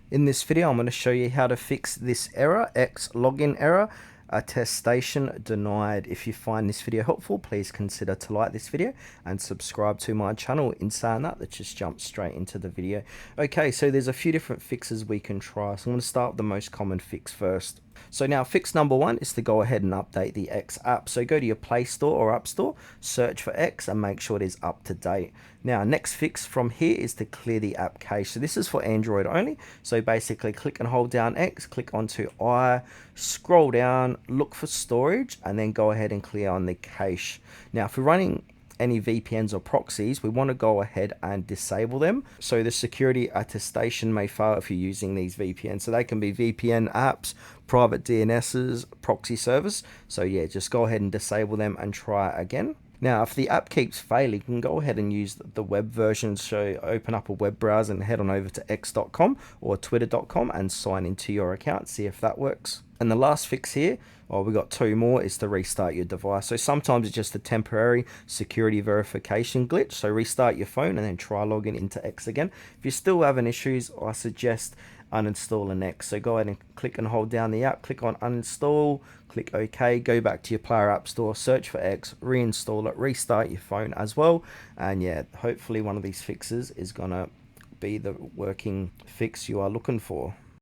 In this video, I'm going to show you how to fix this error, X login error, attestation denied. If you find this video helpful, please consider to like this video and subscribe to my channel. In saying that, let's just jump straight into the video. Okay, so there's a few different fixes we can try. So I'm going to start with the most common fix first. So now fix number one is to go ahead and update the X app. So go to your Play Store or App Store, search for X and make sure it is up to date. Now next fix from here is to clear the app cache. So this is for Android only. So basically click and hold down X, click onto I, scroll down, look for storage and then go ahead and clear on the cache. Now if we're running any VPNs or proxies, we want to go ahead and disable them. So the security attestation may fail if you're using these VPNs. So they can be VPN apps, private DNSs, proxy service. So yeah, just go ahead and disable them and try again. Now, if the app keeps failing, you can go ahead and use the web version. So open up a web browser and head on over to x.com or twitter.com and sign into your account, see if that works. And the last fix here, we got two more, is to restart your device. So sometimes it's just a temporary security verification glitch. So restart your phone and then try logging into X again. If you're still having issues, I suggest uninstalling X. So go ahead and click and hold down the app, click on uninstall, click OK, go back to your Player App Store, search for X, reinstall it, restart your phone as well. And yeah, hopefully one of these fixes is gonna be the working fix you are looking for.